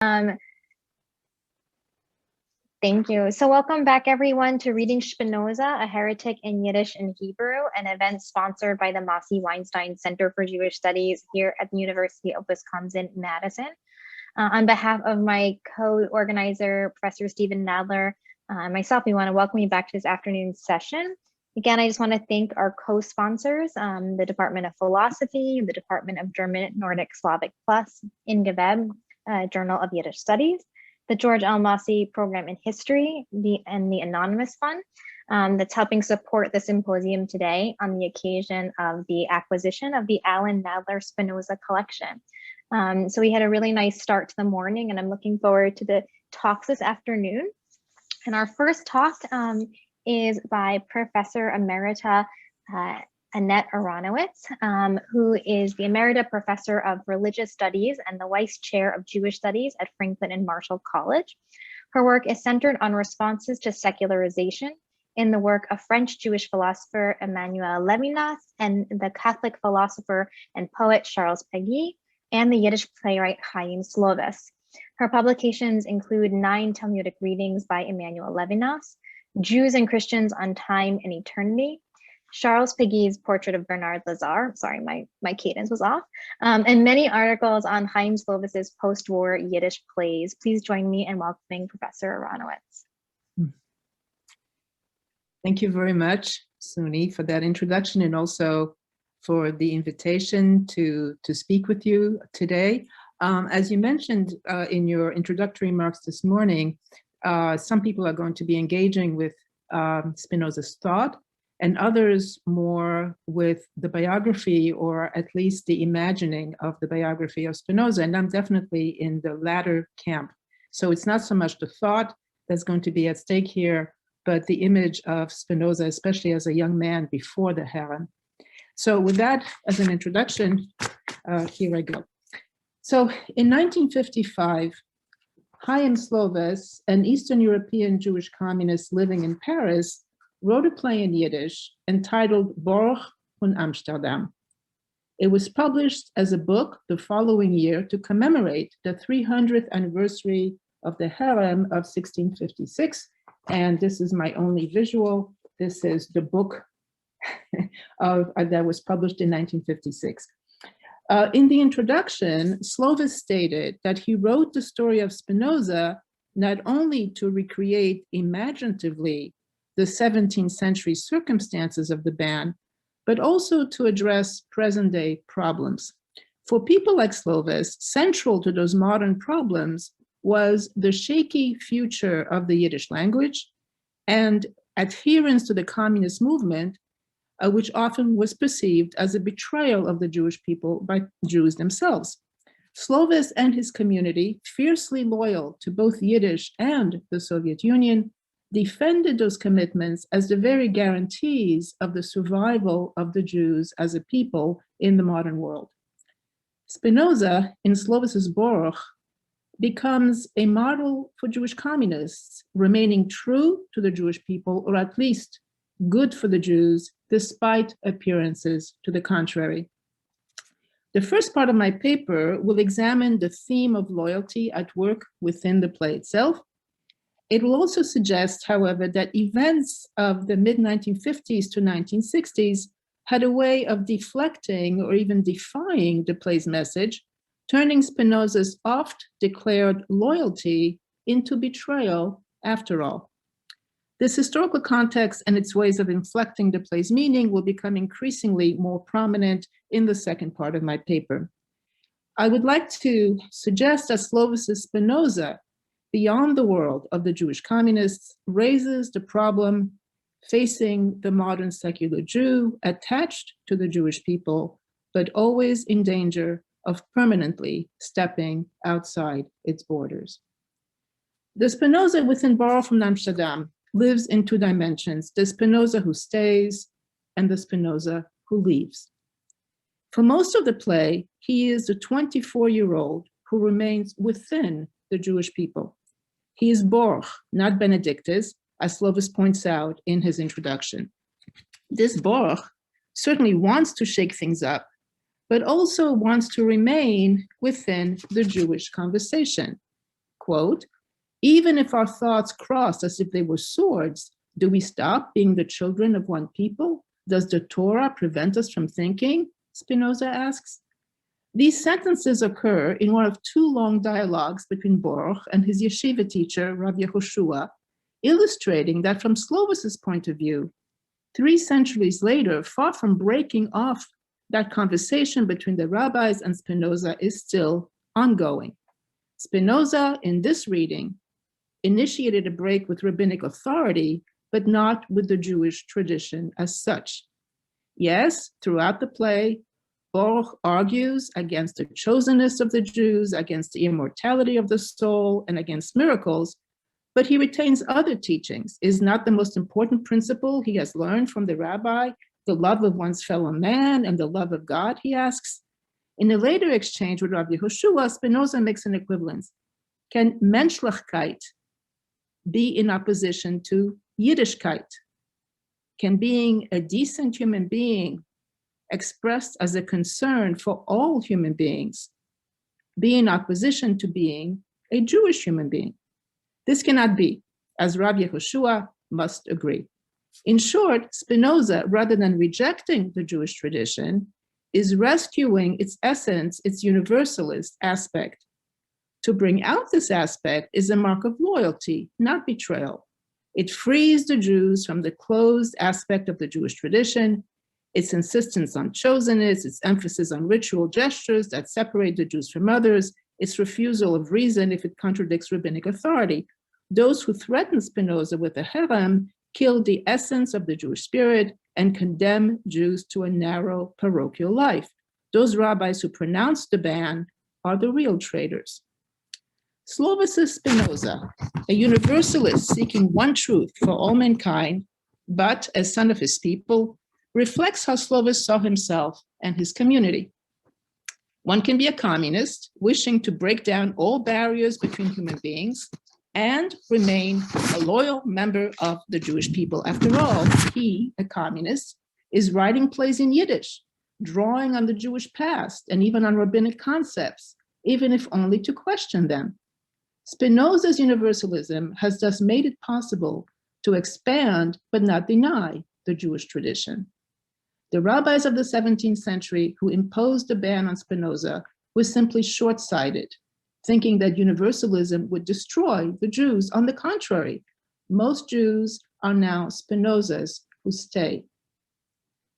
Thank you. So welcome back, everyone, to Reading Spinoza, a Heretic in Yiddish and Hebrew, an event sponsored by the Mosse Weinstein Center for Jewish Studies here at the University of Wisconsin-Madison. On behalf of my co-organizer, Professor Stephen Nadler, and myself, we want to welcome you back to this afternoon's session. Again, I just want to thank our co-sponsors, the Department of Philosophy, the Department of German, Nordic, Slavic Plus, InGeweb, Journal of Yiddish Studies, the George L. Mosse Program in History, and the Anonymous Fund that's helping support the symposium today on the occasion of the acquisition of the Alan Nadler Spinoza collection. So we had a really nice start to the morning, and I'm looking forward to the talks this afternoon. And our first talk is by Professor Emerita Annette Aronowicz, who is the Emerita Professor of Religious Studies and the Weiss Chair of Jewish Studies at Franklin and Marshall College. Her work is centered on responses to secularization in the work of French Jewish philosopher Emmanuel Levinas and the Catholic philosopher and poet Charles Péguy, and the Yiddish playwright Chaim Slovis. Her publications include 9 Talmudic readings by Emmanuel Levinas, Jews and Christians on Time and Eternity, Charles Peguy's Portrait of Bernard Lazare, sorry, my cadence was off, and many articles on Chaim Slovis's post-war Yiddish plays. Please join me in welcoming Professor Aronowicz. Thank you very much, Suni, for that introduction and also for the invitation to speak with you today. As you mentioned in your introductory remarks this morning, some people are going to be engaging with Spinoza's thought, and others more with the biography, or at least the imagining of the biography of Spinoza. And I'm definitely in the latter camp. So it's not so much the thought that's going to be at stake here, but the image of Spinoza, especially as a young man before the Herren. So with that as an introduction, here I go. So in 1955, Chaim Slovis, an Eastern European Jewish communist living in Paris, wrote a play in Yiddish entitled Borch von Amsterdam. It was published as a book the following year to commemorate the 300th anniversary of the Herem of 1656. And this is my only visual. This is the book that was published in 1956. In the introduction, Slovis stated that he wrote the story of Spinoza not only to recreate imaginatively the 17th century circumstances of the ban, but also to address present-day problems. For people like Slovis, central to those modern problems was the shaky future of the Yiddish language and adherence to the communist movement, which often was perceived as a betrayal of the Jewish people by Jews themselves. Slovis and his community, fiercely loyal to both Yiddish and the Soviet Union, defended those commitments as the very guarantees of the survival of the Jews as a people in the modern world. Spinoza, in Slovis's Borch, becomes a model for Jewish communists, remaining true to the Jewish people, or at least good for the Jews, despite appearances to the contrary. The first part of my paper will examine the theme of loyalty at work within the play itself. It will also suggest, however, that events of the mid-1950s to 1960s had a way of deflecting or even defying the play's message, turning Spinoza's oft-declared loyalty into betrayal after all. This historical context and its ways of inflecting the play's meaning will become increasingly more prominent in the second part of my paper. I would like to suggest that Slovis's Spinoza, beyond the world of the Jewish communists, raises the problem facing the modern secular Jew attached to the Jewish people, but always in danger of permanently stepping outside its borders. The Spinoza within Borch von Amsterdam lives in 2 dimensions, the Spinoza who stays and the Spinoza who leaves. For most of the play, he is the 24-year-old who remains within the Jewish people. He is Borch, not Benedictus, as Slovis points out in his introduction. This Borch certainly wants to shake things up, but also wants to remain within the Jewish conversation. quote, even if our thoughts cross as if they were swords, do we stop being the children of one people? Does the Torah prevent us from thinking? Spinoza asks. These sentences occur in one of two long dialogues between Baruch and his yeshiva teacher, Rav Yehoshua, illustrating that from Slovis's point of view, 3 centuries later, far from breaking off, that conversation between the rabbis and Spinoza is still ongoing. Spinoza, in this reading, initiated a break with rabbinic authority, but not with the Jewish tradition as such. Yes, throughout the play, Baruch argues against the chosenness of the Jews, against the immortality of the soul, and against miracles, but he retains other teachings. Is not the most important principle he has learned from the rabbi the love of one's fellow man and the love of God, he asks? In a later exchange with Rabbi Yehoshua, Spinoza makes an equivalence. Can Menschlichkeit be in opposition to Yiddishkeit? Can being a decent human being expressed as a concern for all human beings be in opposition to being a Jewish human being? This cannot be, as Rabbi Yehoshua must agree. In short, Spinoza, rather than rejecting the Jewish tradition, is rescuing its essence, its universalist aspect. To bring out this aspect is a mark of loyalty, not betrayal. It frees the Jews from the closed aspect of the Jewish tradition, its insistence on chosenness, its emphasis on ritual gestures that separate the Jews from others, its refusal of reason if it contradicts rabbinic authority. Those who threaten Spinoza with a herem kill the essence of the Jewish spirit and condemn Jews to a narrow parochial life. Those rabbis who pronounce the ban are the real traitors. Slovis Spinoza, a universalist seeking one truth for all mankind, but as son of his people, reflects how Slovis saw himself and his community. One can be a communist, wishing to break down all barriers between human beings, and remain a loyal member of the Jewish people. After all, he, a communist, is writing plays in Yiddish, drawing on the Jewish past and even on rabbinic concepts, even if only to question them. Spinoza's universalism has thus made it possible to expand but not deny the Jewish tradition. The rabbis of the 17th century who imposed the ban on Spinoza were simply short-sighted, thinking that universalism would destroy the Jews. On the contrary, most Jews are now Spinozas who stay.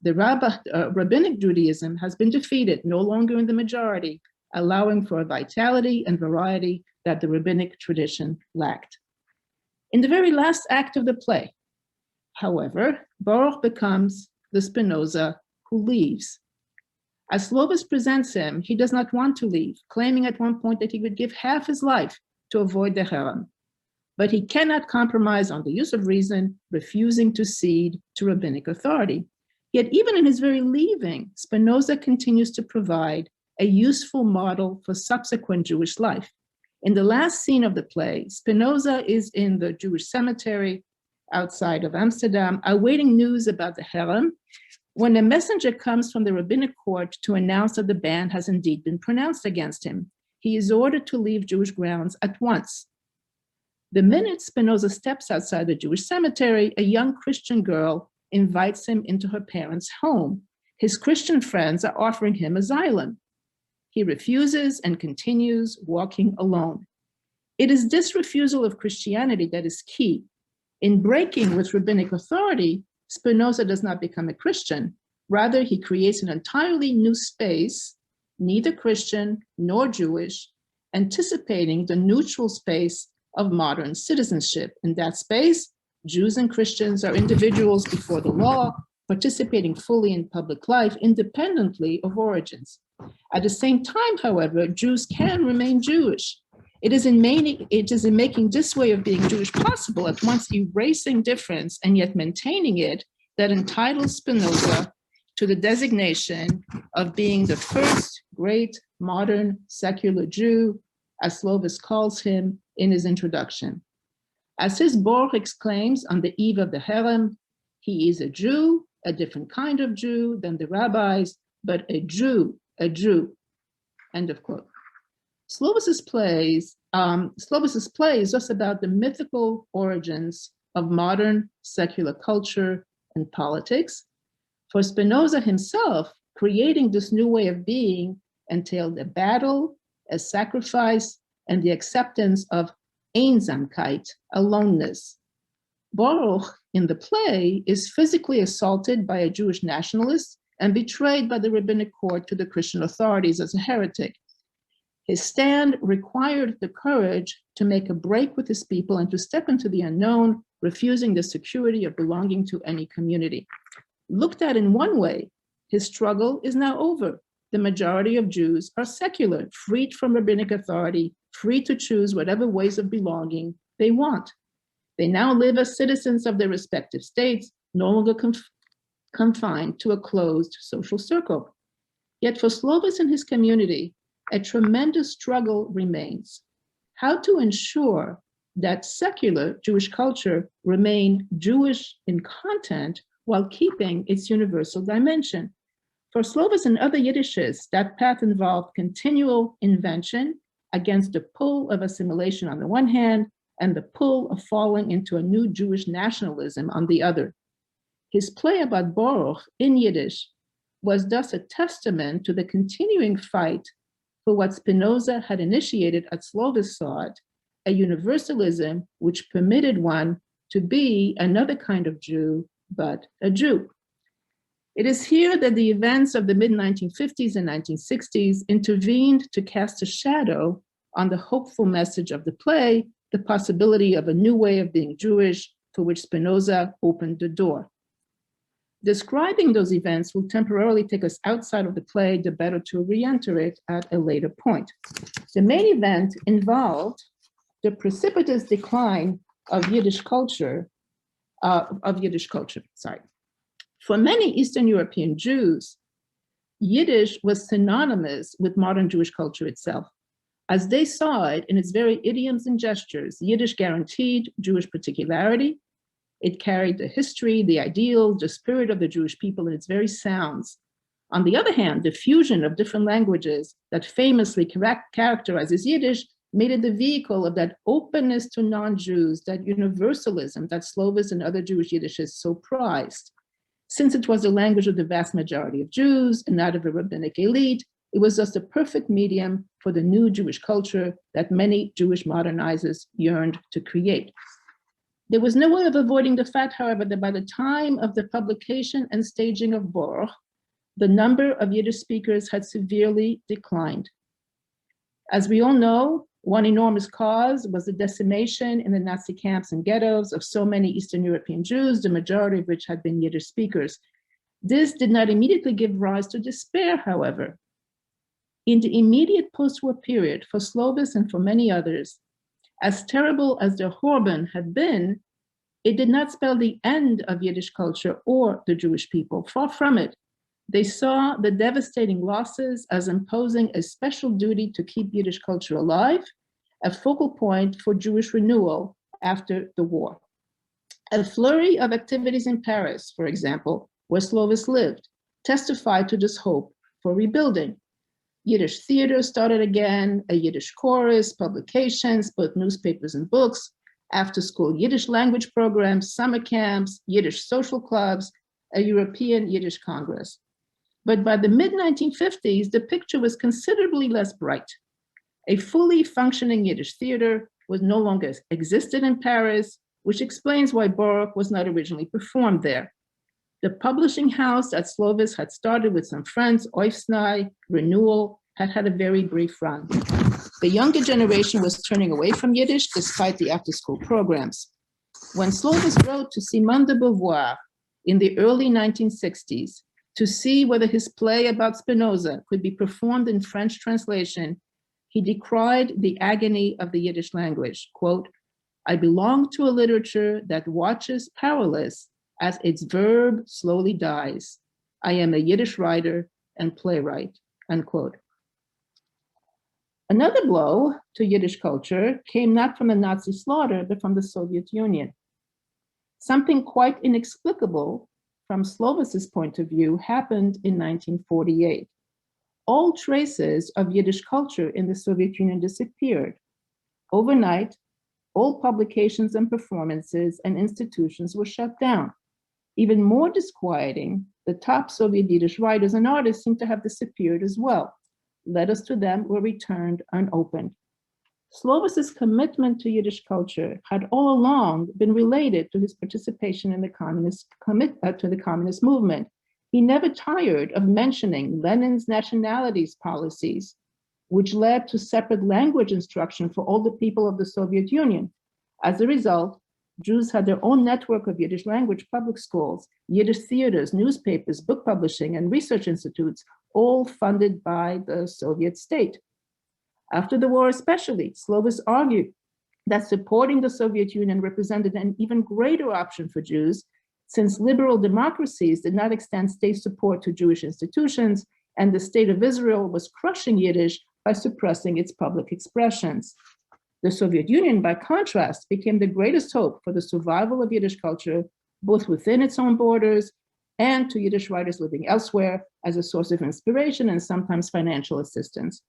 The rabbinic Judaism has been defeated, no longer in the majority, allowing for a vitality and variety that the rabbinic tradition lacked. In the very last act of the play, however, Baruch becomes the Spinoza who leaves. As Slovis presents him, he does not want to leave, claiming at one point that he would give half his life to avoid the herem. But he cannot compromise on the use of reason, refusing to cede to rabbinic authority. Yet even in his very leaving, Spinoza continues to provide a useful model for subsequent Jewish life. In the last scene of the play, Spinoza is in the Jewish cemetery outside of Amsterdam, awaiting news about the herem, when a messenger comes from the rabbinic court to announce that the ban has indeed been pronounced against him. He is ordered to leave Jewish grounds at once. The minute Spinoza steps outside the Jewish cemetery, a young Christian girl invites him into her parents' home. His Christian friends are offering him asylum. He refuses and continues walking alone. It is this refusal of Christianity that is key. In breaking with rabbinic authority, Spinoza does not become a Christian. Rather, he creates an entirely new space, neither Christian nor Jewish, anticipating the neutral space of modern citizenship. In that space, Jews and Christians are individuals before the law, participating fully in public life independently of origins. At the same time, however, Jews can remain Jewish. It is in making this way of being Jewish possible, at once erasing difference and yet maintaining it, that entitles Spinoza to the designation of being the first great modern secular Jew, as Slovis calls him in his introduction. As his Baruch exclaims on the eve of the herem, he is a Jew, a different kind of Jew than the rabbis, but a Jew, end of quote. Slovis's plays Slovis's play is just about the mythical origins of modern secular culture and politics. For Spinoza himself, creating this new way of being entailed a battle, a sacrifice, and the acceptance of Einsamkeit, aloneness. Baruch, in the play, is physically assaulted by a Jewish nationalist and betrayed by the rabbinic court to the Christian authorities as a heretic. His stand required the courage to make a break with his people and to step into the unknown, refusing the security of belonging to any community. Looked at in one way, his struggle is now over. The majority of Jews are secular, freed from rabbinic authority, free to choose whatever ways of belonging they want. They now live as citizens of their respective states, no longer confined to a closed social circle. Yet for Slovis and his community, a tremendous struggle remains. How to ensure that secular Jewish culture remain Jewish in content while keeping its universal dimension. For Slovis and other Yiddishists, that path involved continual invention against the pull of assimilation on the one hand and the pull of falling into a new Jewish nationalism on the other. His play about Baruch in Yiddish was thus a testament to the continuing fight for what Spinoza had initiated at Slovis thought, a universalism which permitted one to be another kind of Jew, but a Jew. It is here that the events of the mid-1950s and 1960s intervened to cast a shadow on the hopeful message of the play, the possibility of a new way of being Jewish, for which Spinoza opened the door. Describing those events will temporarily take us outside of the play, the better to re-enter it at a later point. The main event involved the precipitous decline of Yiddish culture, For many Eastern European Jews, Yiddish was synonymous with modern Jewish culture itself. As they saw it in its very idioms and gestures, Yiddish guaranteed Jewish particularity. It carried the history, the ideals, the spirit of the Jewish people in its very sounds. On the other hand, the fusion of different languages that famously characterizes Yiddish made it the vehicle of that openness to non-Jews, that universalism that Slovis and other Jewish Yiddishists so prized. Since it was the language of the vast majority of Jews and not of a rabbinic elite, it was just a perfect medium for the new Jewish culture that many Jewish modernizers yearned to create. There was no way of avoiding the fact, however, that by the time of the publication and staging of Baruch, the number of Yiddish speakers had severely declined. As we all know, one enormous cause was the decimation in the Nazi camps and ghettos of so many Eastern European Jews, the majority of which had been Yiddish speakers. This did not immediately give rise to despair, however. In the immediate post-war period, for Slovis and for many others, as terrible as the Horban had been, it did not spell the end of Yiddish culture or the Jewish people. Far from it. They saw the devastating losses as imposing a special duty to keep Yiddish culture alive, a focal point for Jewish renewal after the war. A flurry of activities in Paris, for example, where Slovis lived, testified to this hope for rebuilding. Yiddish theater started again, a Yiddish chorus, publications, both newspapers and books, after-school Yiddish language programs, summer camps, Yiddish social clubs, a European Yiddish Congress. But by the mid-1950s, the picture was considerably less bright. A fully functioning Yiddish theater was no longer existed in Paris, which explains why Baruch was not originally performed there. The publishing house at Slovis had started with some friends, Oifsnai, Renewal, had had a very brief run. The younger generation was turning away from Yiddish despite the after-school programs. When Slovis wrote to Simone de Beauvoir in the early 1960s to see whether his play about Spinoza could be performed in French translation, he decried the agony of the Yiddish language. Quote, "I belong to a literature that watches powerless as its verb slowly dies. I am a Yiddish writer and playwright," unquote. Another blow to Yiddish culture came not from the Nazi slaughter, but from the Soviet Union. Something quite inexplicable from Slovis's point of view happened in 1948. All traces of Yiddish culture in the Soviet Union disappeared. Overnight, all publications and performances and institutions were shut down. Even more disquieting, the top Soviet Yiddish writers and artists seem to have disappeared as well. Letters to them were returned unopened. Slovis's commitment to Yiddish culture had all along been related to his participation in the communist movement. He never tired of mentioning Lenin's nationalities policies, which led to separate language instruction for all the people of the Soviet Union. As a result, Jews had their own network of Yiddish language public schools, Yiddish theaters, newspapers, book publishing, and research institutes, all funded by the Soviet state. After the war especially, Slovis argued that supporting the Soviet Union represented an even greater option for Jews, since liberal democracies did not extend state support to Jewish institutions, and the state of Israel was crushing Yiddish by suppressing its public expressions. The Soviet Union, by contrast, became the greatest hope for the survival of Yiddish culture, both within its own borders and to Yiddish writers living elsewhere as a source of inspiration and sometimes financial assistance.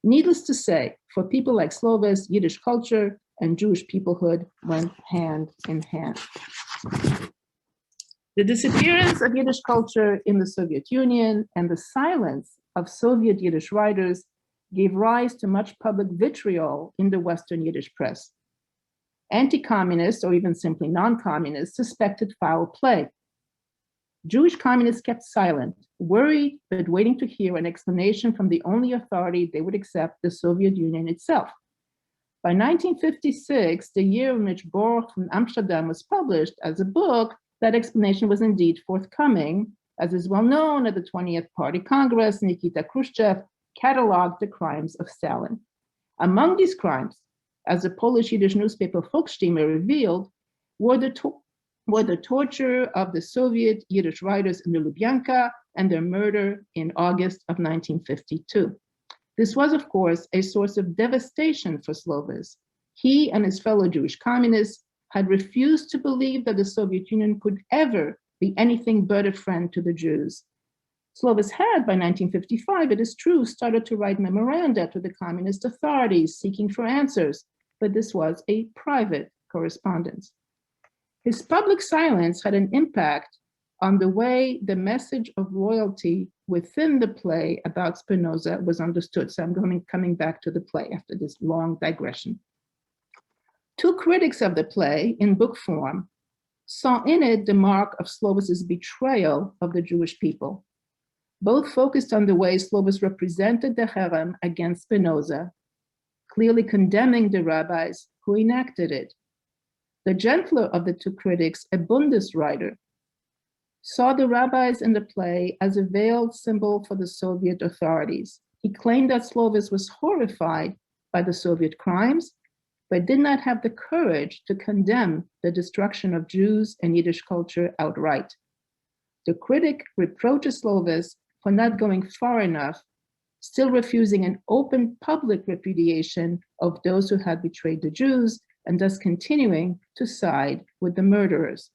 Needless to say, for people like Slovis, Yiddish culture and Jewish peoplehood went hand in hand. The disappearance of Yiddish culture in the Soviet Union and the silence of Soviet Yiddish writers gave rise to much public vitriol in the Western Yiddish press. Anti-communists, or even simply non-communists, suspected foul play. Jewish communists kept silent, worried but waiting to hear an explanation from the only authority they would accept, the Soviet Union itself. By 1956, the year in which Borch from Amsterdam was published as a book, that explanation was indeed forthcoming. As is well known, at the 20th Party Congress, Nikita Khrushchev cataloged the crimes of Stalin. Among these crimes, as the Polish Yiddish newspaper Volksstimme revealed, were the torture of the Soviet Yiddish writers in the Lubyanka and their murder in August of 1952. This was, of course, a source of devastation for Slovis. He and his fellow Jewish communists had refused to believe that the Soviet Union could ever be anything but a friend to the Jews. Slovis had, by 1955, it is true, started to write memoranda to the communist authorities seeking for answers, but this was a private correspondence. His public silence had an impact on the way the message of loyalty within the play about Spinoza was understood. So I'm coming back to the play after this long digression. Two critics of the play in book form saw in it the mark of Slovis's betrayal of the Jewish people. Both focused on the way Slovis represented the herem against Spinoza, clearly condemning the rabbis who enacted it. The gentler of the two critics, a Bundeswriter, saw the rabbis in the play as a veiled symbol for the Soviet authorities. He claimed that Slovis was horrified by the Soviet crimes, but did not have the courage to condemn the destruction of Jews and Yiddish culture outright. The critic reproaches Slovis for not going far enough, still refusing an open public repudiation of those who had betrayed the Jews, and thus continuing to side with the murderers.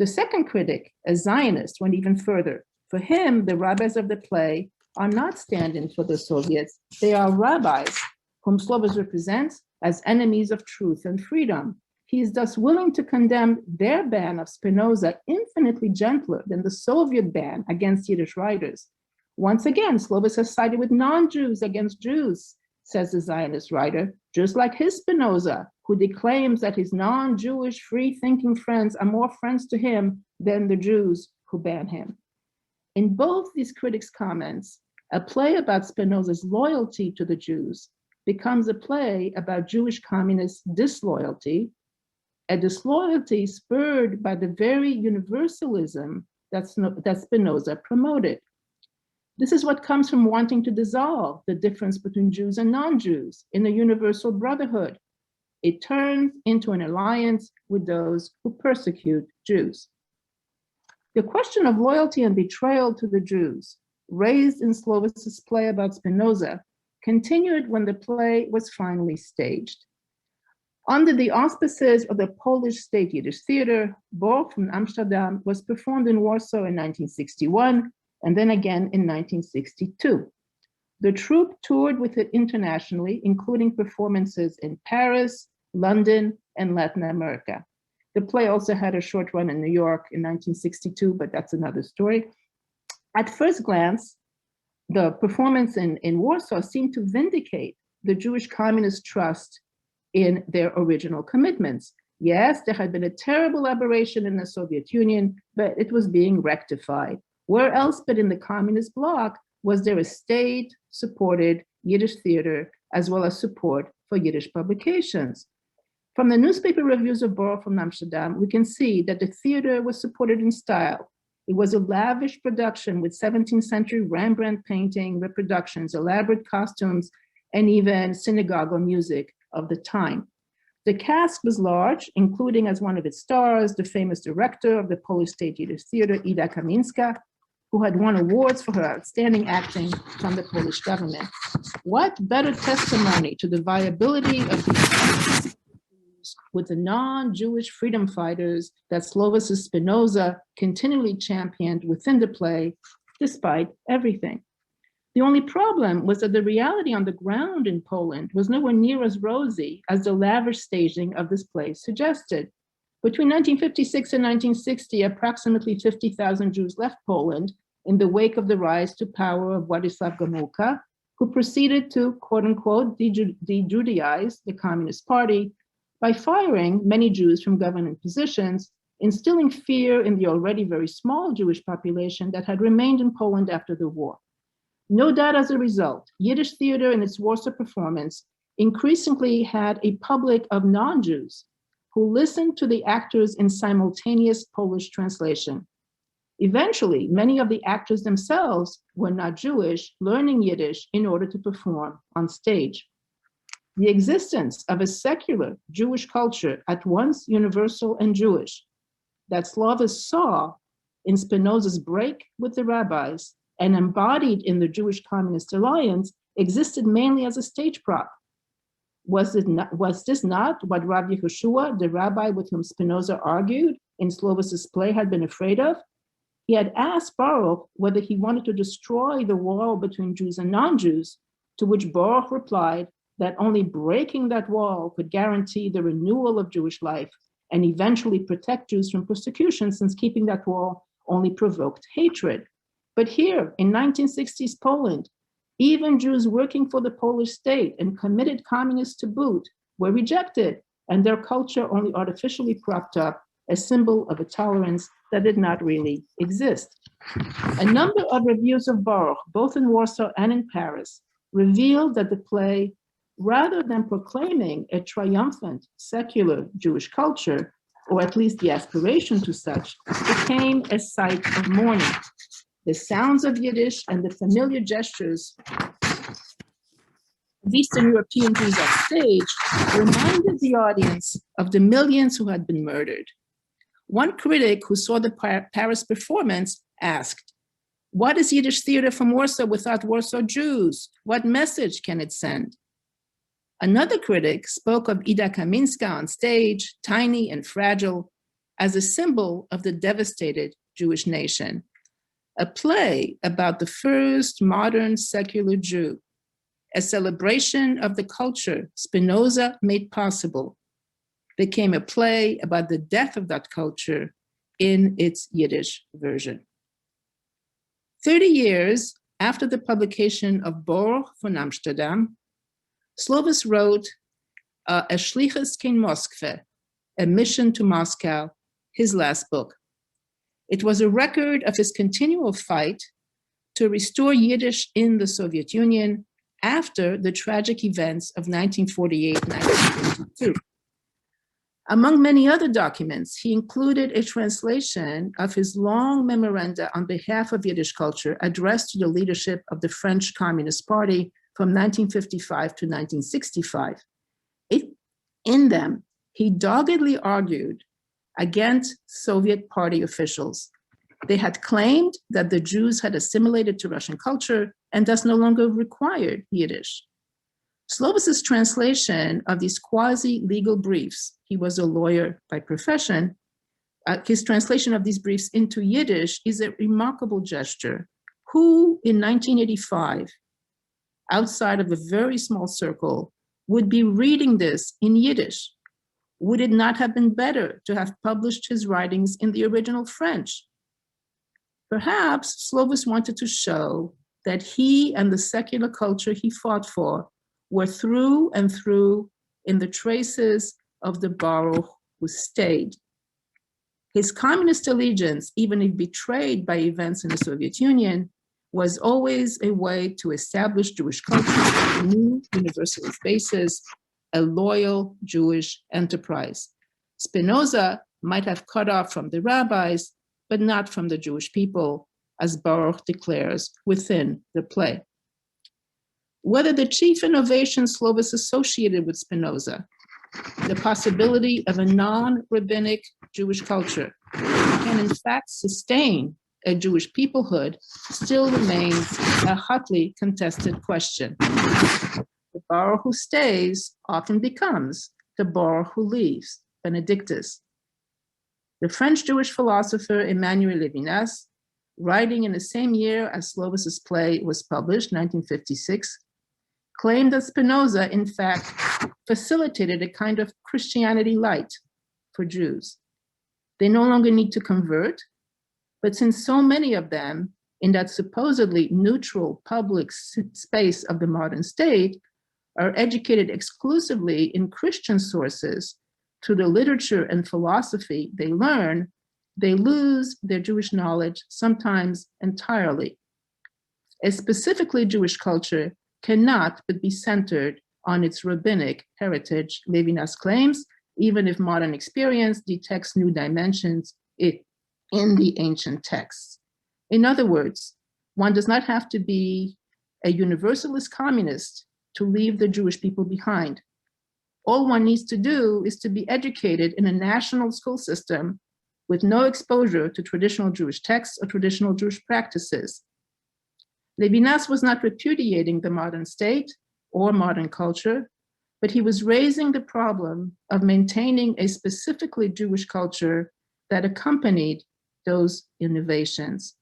The second critic, a Zionist, went even further. For him, the rabbis of the play are not stand-ins for the Soviets. They are rabbis whom Slovis represents as enemies of truth and freedom. He is thus willing to condemn their ban of Spinoza infinitely gentler than the Soviet ban against Yiddish writers. Once again, Slovis has sided with non-Jews against Jews, says the Zionist writer, just like his Spinoza, who declaims that his non-Jewish free-thinking friends are more friends to him than the Jews who ban him. In both these critics' comments, a play about Spinoza's loyalty to the Jews becomes a play about Jewish communist disloyalty, a disloyalty spurred by the very universalism that Spinoza promoted. This is what comes from wanting to dissolve the difference between Jews and non-Jews in a universal brotherhood. It turns into an alliance with those who persecute Jews. The question of loyalty and betrayal to the Jews, raised in Slovis's play about Spinoza, continued when the play was finally staged. Under the auspices of the Polish State Yiddish Theater, Borch from Amsterdam was performed in Warsaw in 1961, and then again in 1962. The troupe toured with it internationally, including performances in Paris, London, and Latin America. The play also had a short run in New York in 1962, but that's another story. At first glance, the performance in Warsaw seemed to vindicate the Jewish communist trust in their original commitments. Yes, there had been a terrible aberration in the Soviet Union, but it was being rectified. Where else but in the communist bloc was there a state-supported Yiddish theater, as well as support for Yiddish publications? From the newspaper reviews of Baruch from Amsterdam, we can see that the theater was supported in style. It was a lavish production with 17th century Rembrandt painting, reproductions, elaborate costumes, and even synagogal music of the time. The cast was large, including as one of its stars, the famous director of the Polish State Yiddish Theater, Ida Kaminska, who had won awards for her outstanding acting from the Polish government. What better testimony to the viability of the with the non-Jewish freedom fighters that Slovis' Spinoza continually championed within the play, despite everything. The only problem was that the reality on the ground in Poland was nowhere near as rosy as the lavish staging of this play suggested. Between 1956 and 1960, approximately 50,000 Jews left Poland in the wake of the rise to power of Władysław Gomułka, who proceeded to, quote unquote, de-Judaize the Communist Party by firing many Jews from government positions, instilling fear in the already very small Jewish population that had remained in Poland after the war. No doubt as a result, Yiddish theater in its Warsaw performance increasingly had a public of non-Jews who listened to the actors in simultaneous Polish translation. Eventually, many of the actors themselves were not Jewish, learning Yiddish in order to perform on stage. The existence of a secular Jewish culture, at once universal and Jewish, that Slovis saw in Spinoza's break with the rabbis and embodied in the Jewish Communist Alliance, existed mainly as a stage prop. Was this not what Rav Yehoshua, the rabbi with whom Spinoza argued in Slovis's play, had been afraid of? He had asked Baruch whether he wanted to destroy the wall between Jews and non-Jews, to which Baruch replied that only breaking that wall could guarantee the renewal of Jewish life and eventually protect Jews from persecution, since keeping that wall only provoked hatred. But here in 1960s Poland, even Jews working for the Polish state and committed communists to boot were rejected, and their culture only artificially propped up, a symbol of a tolerance that did not really exist. A number of reviews of Baruch, both in Warsaw and in Paris, revealed that the play, rather than proclaiming a triumphant secular Jewish culture, or at least the aspiration to such, became a sight of mourning. The sounds of Yiddish and the familiar gestures of Eastern European Jews on stage reminded the audience of the millions who had been murdered. One critic who saw the Paris performance asked, "What is Yiddish theater from Warsaw without Warsaw Jews? What message can it send?" Another critic spoke of Ida Kaminska on stage, tiny and fragile, as a symbol of the devastated Jewish nation. A play about the first modern secular Jew, a celebration of the culture Spinoza made possible, became a play about the death of that culture in its Yiddish version. 30 years after the publication of Baruch von Amsterdam, Slovis wrote A Shlichus kein Moskve, A Mission to Moscow, his last book. It was a record of his continual fight to restore Yiddish in the Soviet Union after the tragic events of 1948-1952. Among many other documents, he included a translation of his long memoranda on behalf of Yiddish culture addressed to the leadership of the French Communist Party from 1955 to 1965. In them, he doggedly argued against Soviet party officials. They had claimed that the Jews had assimilated to Russian culture and thus no longer required Yiddish. Slovis's translation of these quasi-legal briefs, he was a lawyer by profession, his translation of these briefs into Yiddish is a remarkable gesture. Who in 1985 outside of a very small circle would be reading this in Yiddish? Would it not have been better to have published his writings in the original French? Perhaps Slovis wanted to show that he and the secular culture he fought for were through and through in the traces of the Baruch who stayed. His communist allegiance, even if betrayed by events in the Soviet Union, was always a way to establish Jewish culture on a new universalist basis, a loyal Jewish enterprise. Spinoza might have cut off from the rabbis, but not from the Jewish people, as Baruch declares within the play. Whether the chief innovation Slovis associated with Spinoza, the possibility of a non-rabbinic Jewish culture, can in fact sustain a Jewish peoplehood, still remains a hotly contested question. The Baruch who stays often becomes the Baruch who leaves, Benedictus. The French Jewish philosopher Emmanuel Levinas, writing in the same year as Slovis's play was published, 1956, claimed that Spinoza, in fact, facilitated a kind of Christianity light for Jews. They no longer need to convert, but since so many of them in that supposedly neutral public space of the modern state are educated exclusively in Christian sources through the literature and philosophy they learn, they lose their Jewish knowledge sometimes entirely. A specifically Jewish culture cannot but be centered on its rabbinic heritage, Levinas claims, even if modern experience detects new dimensions in the ancient texts. In other words, one does not have to be a universalist communist to leave the Jewish people behind. All one needs to do is to be educated in a national school system with no exposure to traditional Jewish texts or traditional Jewish practices. Levinas was not repudiating the modern state or modern culture, but he was raising the problem of maintaining a specifically Jewish culture that accompanied those innovations.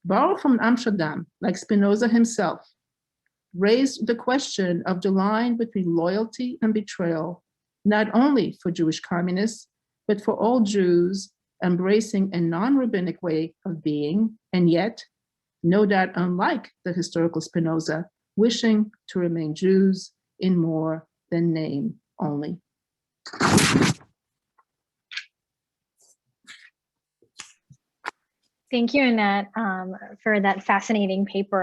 Baruch from Amsterdam, like Spinoza himself, raised the question of the line between loyalty and betrayal, not only for Jewish communists, but for all Jews embracing a non-rabbinic way of being, and yet, no doubt unlike the historical Spinoza, wishing to remain Jews in more than name only. Thank you, Annette, for that fascinating paper.